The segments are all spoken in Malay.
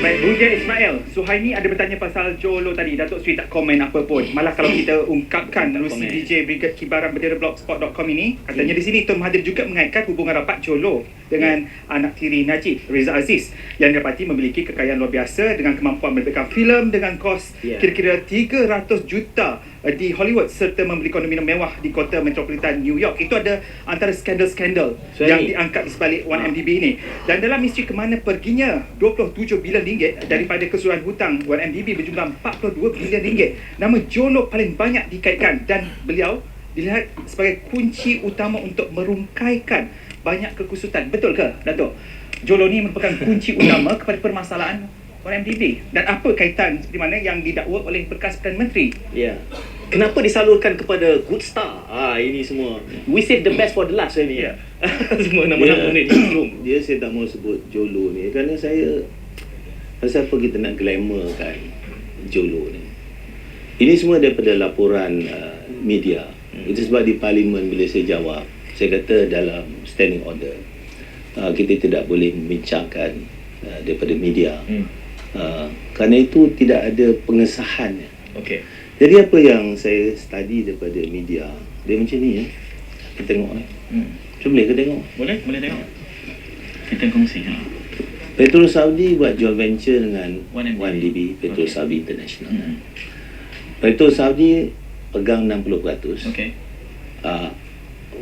Baik, Hujan Ismail, Suhaimi ada bertanya pasal Jolo tadi. Datuk Sri tak komen apa pun. Malah kalau kita ungkapkan melalui DJ Brigade Kibaran Bendera Blogspot.com ini, katanya di sini Tun Mahathir juga mengaitkan hubungan rapat Jolo dengan anak tiri Najib, Reza Aziz, yang didapati memiliki kekayaan luar biasa dengan kemampuan menerbitkan filem dengan kos kira-kira 300 juta di Hollywood serta membeli kondominium mewah di kota metropolitan New York. Itu ada antara skandal-skandal yang diangkat di sebalik 1MDB ini. Dan dalam misteri kemana perginya 27 bilion ringgit daripada keseluruhan hutang 1MDB berjumlah 42 bilion ringgit, nama Jolo paling banyak dikaitkan dan beliau dilihat sebagai kunci utama untuk merungkaikan banyak kekusutan. Betul ke, Datuk? Jolo ni merupakan kunci utama kepada permasalahan 1MDB. Dan apa kaitan seperti mana yang didakwa oleh bekas Perdana Menteri? Ya. Kenapa disalurkan kepada Good Star? Ini semua. We save the best for the last ni. Ya. Semua nama-nama ni sebelum. Dia saya tak mau sebut Jolo ni kerana saya pasal apa kita nak glamourkan Jolo ni. Ini semua daripada laporan media. Itu sebab di parlimen bila saya jawab, saya kata dalam standing order kita tidak boleh membincangkan daripada media. Kerana itu tidak ada pengesahan. Okey. Jadi apa yang saya study daripada media, dia macam ni ya. Kita tengok Cuba boleh ke tengok? Boleh tengok. Kita kongsi. Petrol Saudi buat joint venture dengan 1MDB, Petrol Okay. Saudi International. Petrol Saudi pegang 60%. Okey.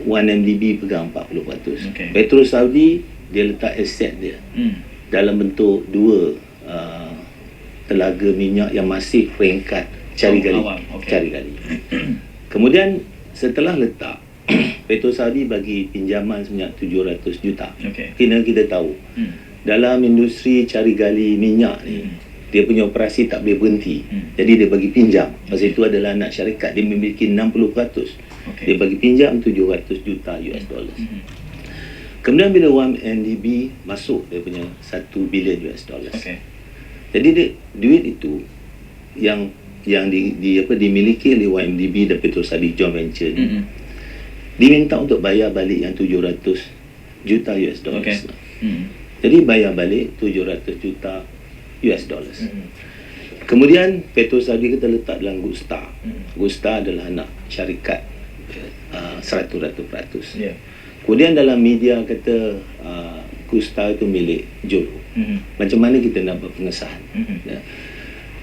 1MDB pegang 40%. Okay. Petrol Saudi dia letak aset dia dalam bentuk dua telaga minyak yang masih peringkat cari gali. Cari gali. Kemudian setelah letak Petrol Saudi bagi pinjaman sebanyak 700 juta. Kena kita tahu dalam industri cari gali minyak ni dia punya operasi tak boleh berhenti. Jadi dia bagi pinjam. Pasal itu adalah anak syarikat, dia memiliki 60%. Dia bagi pinjam 700 juta US dollars. Kemudian bila 1MDB masuk dia punya 1 bilion US dollars. Jadi dia, duit itu yang dimiliki oleh 1MDB dan Petrol Saudi joint venture ni, diminta untuk bayar balik yang 700 juta US dollars. Jadi bayar balik 700 juta US dollars. Kemudian Petrol Saudi kita letak dalam Good Star. Good Star adalah anak syarikat 100%. Kemudian dalam media kata Good Star itu milik Jolo. Macam mana kita nak buat pengesahan?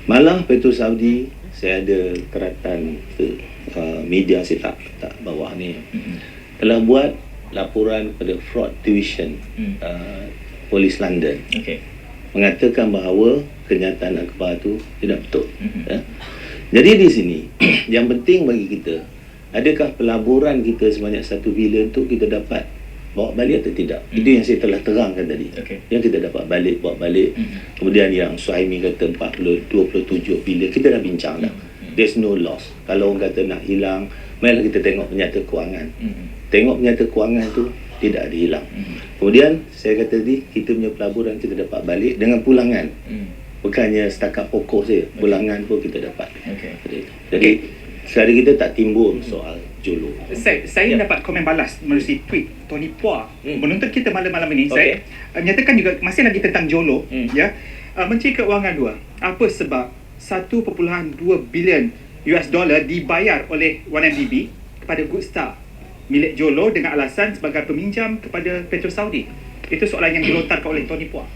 Malah Petrol Saudi, saya ada keratan media saya tak bawah ni, telah buat laporan kepada fraud division Polis London, mengatakan bahawa kenyataan akhbar tu tidak betul. Jadi di sini yang penting bagi kita, adakah pelaburan kita sebanyak 1 bilion tu kita dapat bawa balik atau tidak? Itu yang saya telah terangkan tadi. Yang kita dapat bawa balik. Kemudian yang Suhaimi kata 27 bilion, kita dah bincang dah. There's no loss. Kalau orang kata nak hilang, marilah kita tengok penyata kewangan. Tengok penyata kewangan tu tidak ada hilang. Kemudian saya kata tadi, kita punya pelaburan kita dapat balik dengan pulangan. Bukannya setakat pokok saja, pulangan pun kita dapat. Jadi sekarang kita tak timbul soal Jolo. Saya dapat komen balas melalui tweet Tony Phua menuntut kita malam-malam ini. Saya menyatakan juga masih lagi tentang Jolo. Menteri Keuangan 2, apa sebab 1.2 bilion US dollar dibayar oleh 1MDB kepada Good Star milik Jolo dengan alasan sebagai peminjam kepada Petrol Saudi? Itu soalan yang dilontarkan oleh Tony Phua.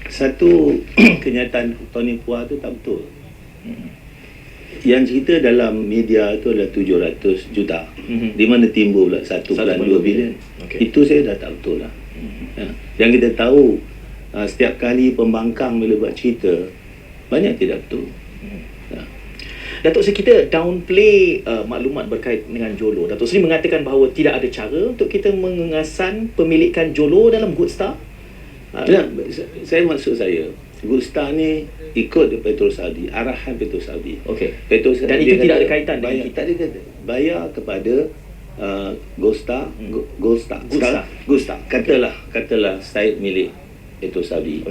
Satu, kenyataan Tony Phua tu tak betul. Yang cerita dalam media itu adalah 700 juta. Di mana timbul pula 1.2 bilion. Itu saya dah tak betul lah. Yang kita tahu, setiap kali pembangkang bila buat cerita, banyak tidak betul. Datuk Seri, kita downplay maklumat berkait dengan Jolo. Datuk Seri mengatakan bahawa tidak ada cara untuk kita mengesan pemilikan Jolo dalam Good Star. Saya maksud saya, Good Star ni ikut Petrol Saudi, arahan Petrol Saudi. Petrol Saudi. Dan itu tidak ada kaitan dengan kita. Tak ada. Bayar kepada Good Star. Katalah saya milik Petrol Saudi.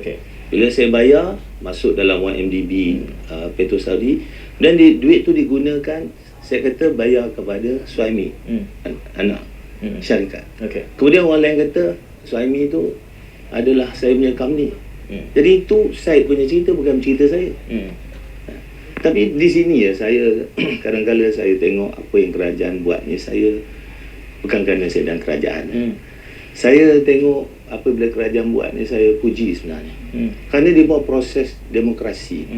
Bila saya bayar, masuk dalam 1MDB Petrol Saudi, dan duit tu digunakan, saya kata bayar kepada Suhaimi, anak syarikat. Kemudian orang lain kata Suhaimi tu adalah saya punya company. Jadi itu Syed punya cerita, bukan cerita saya. Tapi di sini ya saya kadang-kadang saya tengok apa yang kerajaan buat ni, saya bukan kerana saya dalam kerajaan. Saya tengok apabila kerajaan buat ni, saya puji sebenarnya. Kerana dia buat proses demokrasi.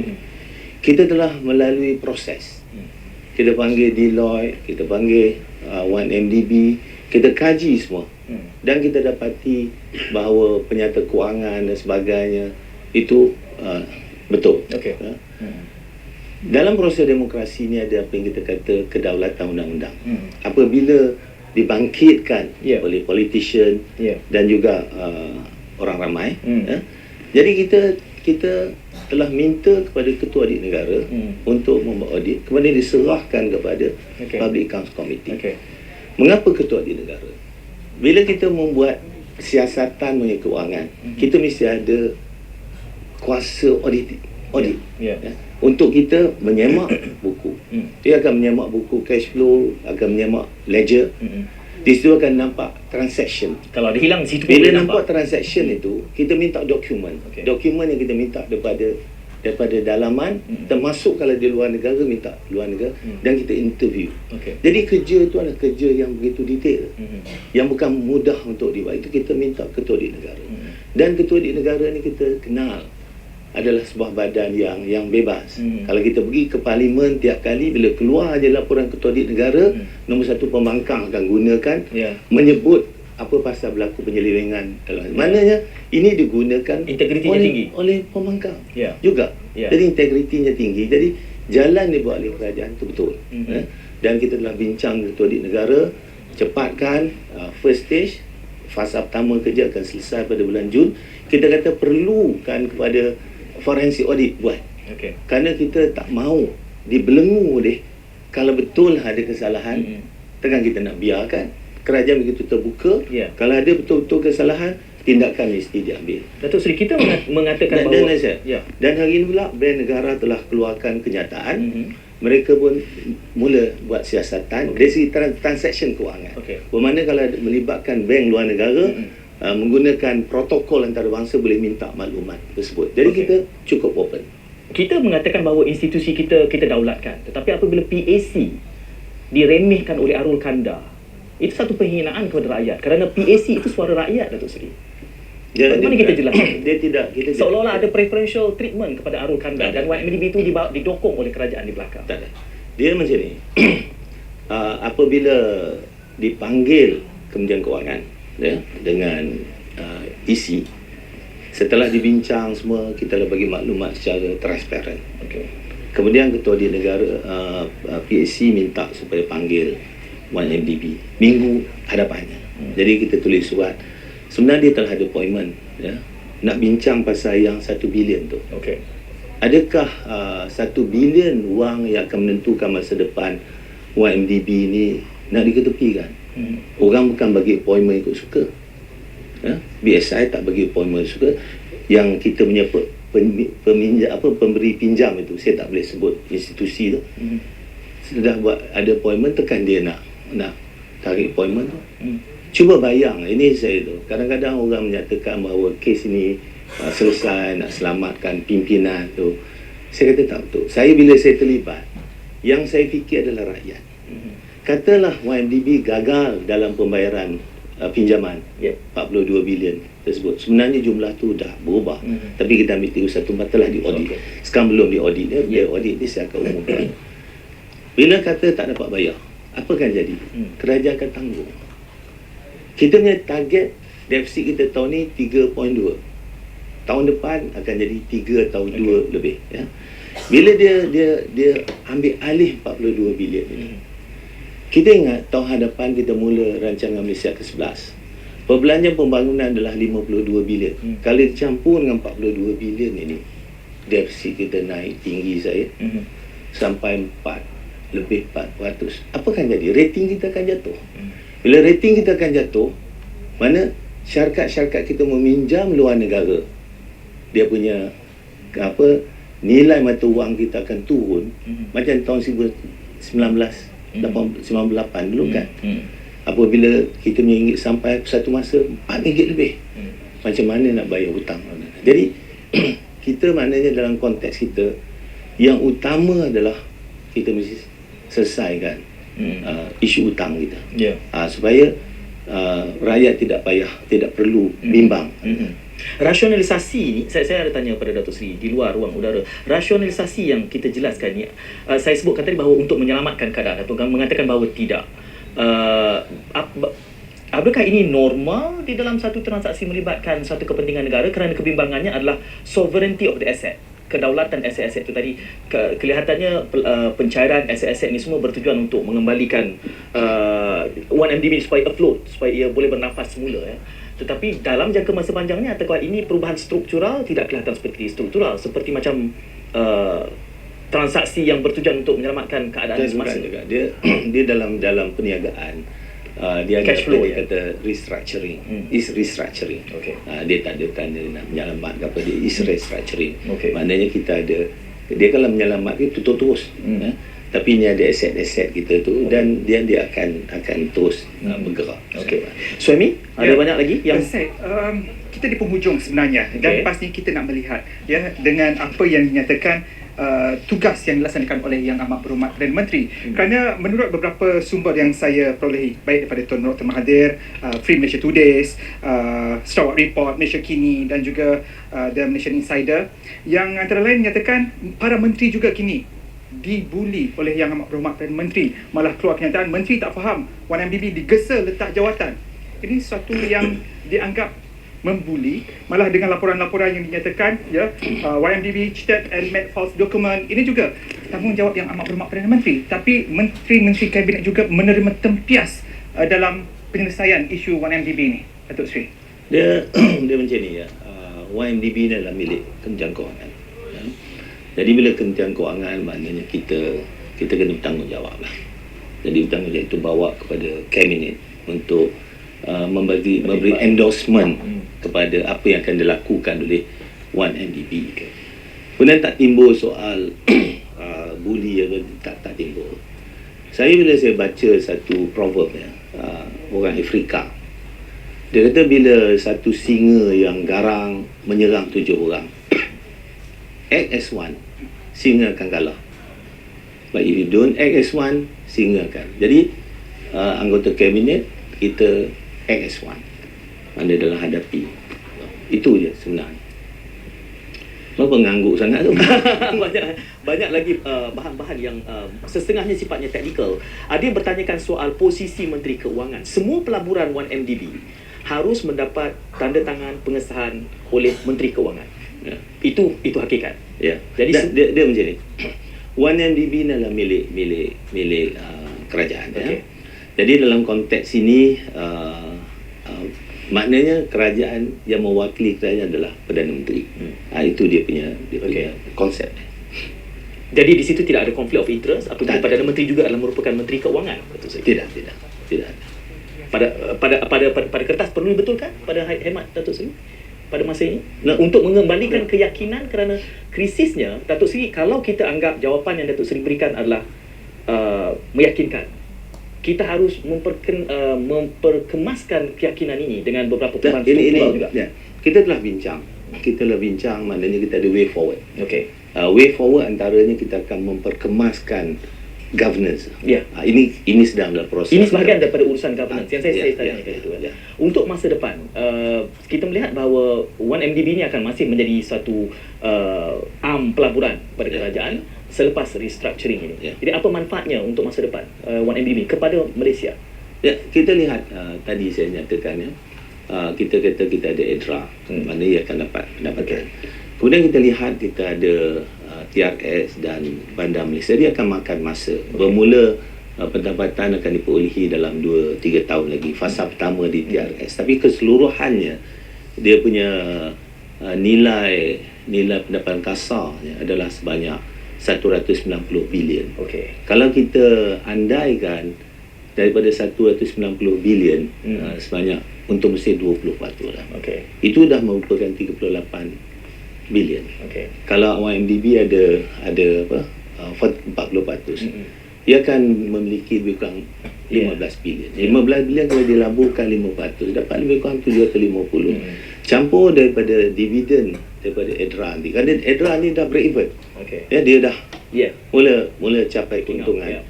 Kita telah melalui proses. Kita panggil Deloitte, kita panggil 1MDB, kita kaji semua. Dan kita dapati bahawa penyata kewangan dan sebagainya itu betul. Dalam proses demokrasi ni ada apa yang kita kata kedaulatan undang-undang. Apabila dibangkitkan oleh politician dan juga orang ramai, jadi kita telah minta kepada Ketua Audit Negara untuk membuat audit, kemudian diserahkan kepada Public Accounts Committee. Mengapa Ketua Audit Negara? Bila kita membuat siasatan mengenai kewangan, kita mesti ada kuasa audit. Untuk kita menyemak buku. Dia akan menyemak buku cash flow, akan menyemak ledger. Di situ akan nampak transaction. Kalau ada hilang di situ, bila nampak transaction itu, kita minta dokumen. Dokumen yang kita minta daripada dalaman, termasuk kalau di luar negara, minta luar negara, dan kita interview. Jadi kerja itu adalah kerja yang begitu detail, yang bukan mudah untuk dibuat. Itu kita minta Ketua Audit Negara. Dan Ketua Audit Negara ni kita kenal adalah sebuah badan yang bebas. Kalau kita pergi ke parlimen tiap kali, bila keluar aja laporan Ketua Audit Negara, nombor satu pembangkang akan gunakan menyebut apa pasal berlaku penyelewengan. Maknanya ini digunakan oleh pembangkang juga. Jadi integritinya tinggi. Jadi jalan dibuat oleh kerajaan itu betul. Dan kita telah bincang Ketua Audit Negara, cepatkan first stage, fasa pertama kerja akan selesai pada bulan Jun. Kita kata perlukan kepada forensic audit buat. Kerana kita tak mahu dibelenggu oleh, kalau betul ada kesalahan, takkan kita nak biarkan. Kerajaan begitu terbuka, kalau ada betul-betul kesalahan, tindakan mesti diambil. Datuk Seri, kita mengatakan bahawa dan hari ini pula Bank Negara telah keluarkan kenyataan, mereka pun mula buat siasatan dari segi transaction kewangan. Bermakna kalau melibatkan bank luar negara, menggunakan protokol antarabangsa boleh minta maklumat tersebut. Jadi kita cukup open. Kita mengatakan bahawa institusi kita daulatkan, tetapi apabila PAC diremehkan oleh Arul Kanda, itu satu penghinaan kepada rakyat, kerana PAC itu suara rakyat, Datuk Seri. Bagaimana kita jelaskan? Kita seolah-olah ada preferential treatment kepada Arul Kanda, dan YMDB itu didokong oleh kerajaan di belakang. Tak ada. Dia macam ni. Apabila dipanggil Kementerian Kewangan dengan isi, setelah dibincang semua, kita dah bagi maklumat secara transparent. Kemudian Ketua Audit Negara PAC minta supaya panggil 1MDB minggu hadapannya. Jadi kita tulis surat. Sebenarnya dia telah ada appointment nak bincang pasal yang 1 bilion tu. Adakah 1 bilion wang yang akan menentukan masa depan 1MDB ni nak diketepikan? Orang bukan bagi appointment ikut suka. BSI tak bagi appointment suka. Yang kita punya pemberi pinjam itu, saya tak boleh sebut institusi tu, sudah buat ada appointment, tekan dia nak tarik appointment tu. Cuba bayang, ini saya tu, kadang-kadang orang menyatakan bahawa kes ini selesai, nak selamatkan pimpinan tu. Saya kata tak betul. Bila saya terlibat, yang saya fikir adalah rakyat. Katalah YMDB gagal dalam pembayaran pinjaman 42 bilion tersebut. Sebenarnya jumlah tu dah berubah, tapi kita ambil 314 telah diaudit. Sekarang belum diaudit. Dia audit ni saya akan umumkan. Bila kata tak dapat bayar, apa akan jadi? Kerajaan akan tanggung. Kita punya target defisit kita tahun ni 3.2. Tahun depan akan jadi 3 atau 2 lebih. Bila dia ambil alih 42 bilion ini, kita ingat tahun hadapan kita mula rancangan Malaysia ke-11. Perbelanjaan pembangunan adalah 52 bilion. Kalau dicampur dengan 42 bilion ini, defisit kita naik tinggi sampai 400. Apa akan jadi? Rating kita akan jatuh. Bila rating kita akan jatuh, mana syarikat-syarikat kita meminjam luar negara, dia punya nilai mata wang kita akan turun. Macam tahun 1998 dulu kan. Apabila kita punya ringgit sampai satu masa RM4 lebih, macam mana nak bayar hutang? Jadi kita maknanya dalam konteks kita yang utama adalah kita mesti selesaikan isu hutang kita. Supaya rakyat tidak perlu bimbang. Rasionalisasi ni, saya ada tanya pada Datuk Seri di luar ruang udara. Rasionalisasi yang kita jelaskan ni, saya sebutkan tadi bahawa untuk menyelamatkan keadaan, atau mengatakan bahawa tidak. Adakah ini normal di dalam satu transaksi melibatkan satu kepentingan negara, kerana kebimbangannya adalah sovereignty of the asset, kedaulatan aset-aset itu tadi. Kelihatannya pencairan aset-aset ni semua bertujuan untuk mengembalikan 1MDB supaya afloat, supaya ia boleh bernafas semula, ya. Tetapi dalam jangka masa panjangnya, ataukah ini perubahan struktural? Tidak kelihatan seperti struktural, seperti macam transaksi yang bertujuan untuk menyelamatkan keadaan semasa. Juga dia dalam perniagaan, dia ada Cash flow, dia kata restructuring, is restructuring. Dia tak ada tanda nak menyelamatkan apa, dia is restructuring. Maknanya kita ada, dia kalau menyelamatkan tutup terus, tapi ini ada aset-aset kita tu, dan dia akan terus bergerak. Suami, ada banyak lagi yang kita di penghujung sebenarnya, dan pastinya kita nak melihat dengan apa yang dinyatakan tugas yang dilaksanakan oleh Yang Amat Berhormat Perdana Menteri. Kerana menurut beberapa sumber yang saya perolehi, baik daripada Tun Dr. Mahathir, Free Malaysia Today, Sarawak Report, Malaysia Kini, dan juga The Malaysian Insider, yang antara lain menyatakan para menteri juga kini dibuli oleh Yang Amat Berhormat Perdana Menteri. Malah keluar kenyataan menteri tak faham 1MDB digesa letak jawatan. Ini sesuatu yang dianggap membuli, malah dengan laporan-laporan yang dinyatakan 1MDB cheated and made false document. Ini juga tanggungjawab Yang Amat Berhormat Perdana Menteri, tapi menteri-menteri kabinet juga menerima tempias dalam penyelesaian isu 1MDB ni, Datuk Seri. Dia macam ni, 1MDB ni adalah milik Kementerian Kewangan. Jadi bila Kementerian Kewangan, maknanya kita kena bertanggungjawab lah. Jadi bertanggungjawab itu bawa kepada kabinet untuk memberi endorsement kepada apa yang akan dilakukan oleh 1MDB. Kemudian tak timbul soal bully atau tak timbul. Bila saya baca satu proverb orang Afrika, dia kata bila satu singa yang garang menyerang 7 orang, act as one, singa akan kalah. But if you don't act as one, singa akan. Jadi anggota kabinet kita act as one, mana dalam hadapi. Itu je sebenarnya. Kenapa ngangguk sangat tu? banyak lagi bahan-bahan yang setengahnya sifatnya teknikal. Ada yang bertanyakan soal posisi Menteri Keuangan. Semua pelaburan 1MDB harus mendapat tanda tangan pengesahan oleh Menteri Keuangan. Itu hakikat. Jadi dia macam ni. 1MDB ni adalah milik kerajaan. Jadi dalam konteks ini maknanya kerajaan yang mewakili kerajaan adalah Perdana Menteri. Itu dia punya konsep. Jadi di situ tidak ada konflik of interest apabila Perdana Menteri juga adalah merupakan Menteri Keuangan. Tidak. Pada kertas perlu dibetulkan pada hemat Datuk Seri pada masa ini untuk mengembalikan keyakinan, kerana krisisnya Datuk Seri, kalau kita anggap jawapan yang Datuk Seri berikan adalah meyakinkan, kita harus memperkemaskan keyakinan ini dengan beberapa perubahan struktural juga. Kita telah bincang, maknanya kita ada way forward. Way forward antaranya kita akan memperkemaskan governance. Ini sedang dalam proses. Ini sebahagian daripada urusan governance yang saya tanya itu. Untuk masa depan, kita melihat bahawa 1MDB ini akan masih menjadi satu arm pelaburan pada kerajaan selepas restructuring ini. Jadi apa manfaatnya untuk masa depan 1MDB kepada Malaysia? Kita lihat tadi saya nyatakan kita kata kita ada EDRA, mana ia akan dapat pendapatan. Kemudian kita lihat kita ada TRS dan Bandar Malaysia, dia akan makan masa. Bermula pendapatan akan diperolehi dalam 2-3 tahun lagi, fasa pertama di TRS. Tapi keseluruhannya dia punya nilai pendapatan kasar adalah sebanyak 190 bilion. Kalau kita andaikan daripada 190 bilion sebanyak untung bersih 20% lah. Itu dah merupakan 38 bilion. Kalau 1MDB ada 40%, ia akan memiliki lebih kurang 15 bilion. 15 bilion kalau dilaburkan 5%, dapat lebih kurang 750. Campur daripada dividen daripada EDRA ni. Kerana EDRA ni dah break even. Okey. Ya, dia dah Ya. mula capai keuntungan. Ya.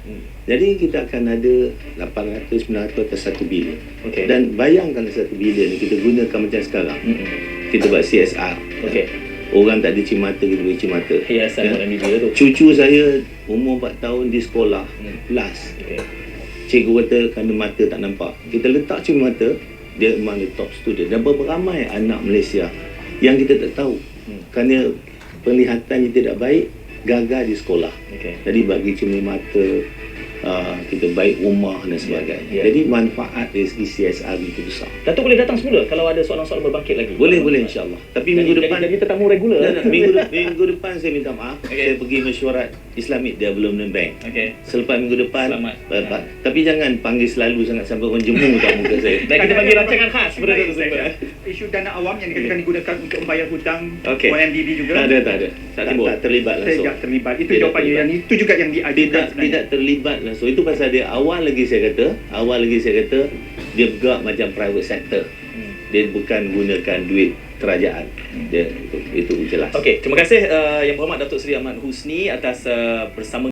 Jadi kita akan ada 800-900 atau 1 bilion. Okey. Dan bayangkan 1 bilion ni kita gunakan macam sekarang. Kita buat CSR. Okey. Orang tak ada cimata, kita beri cimata. Hiasan orang media tu. Cucu saya umur 4 tahun di sekolah. Last. Okey. Cikgu kata kerana mata tak nampak. Kita letak cuma mata, dia memang the top student. Dan berapa ramai anak Malaysia yang kita tak tahu. Kerana penglihatannya tidak baik, gagal di sekolah. Okey. Jadi bagi cuma mata, kita baik rumah dan sebagainya. Ya. Jadi manfaat dari segi CSR itu besar. Datuk boleh datang semula kalau ada soalan-soalan berbangkit lagi. Boleh insya-Allah. Tapi minggu depan jadi tetamu regular. minggu depan saya minta maaf. Okey. Saya pergi mesyuarat Islamic Development Bank. Okey. Selepas minggu depan, Selamat. tapi jangan panggil selalu sangat sampai orang jemu kat muka saya. Dan kita bagi rancangan khas pada Datuk Seri. Isu dana awam yang dikatakan digunakan untuk membayar hutang Okey. YMDB juga. Tak ada. Tak terlibat langsung. Tidak terlibat. Itu Tidak jawapannya. terlibat. Yang itu juga yang diajukan Tidak terlibat langsung. Itu pasal dia awal lagi saya kata dia bergerak macam private sector. Dia bukan gunakan duit kerajaan. Dia itu jelas. Okey, terima kasih Yang Berhormat Datuk Seri Ahmad Husni atas bersama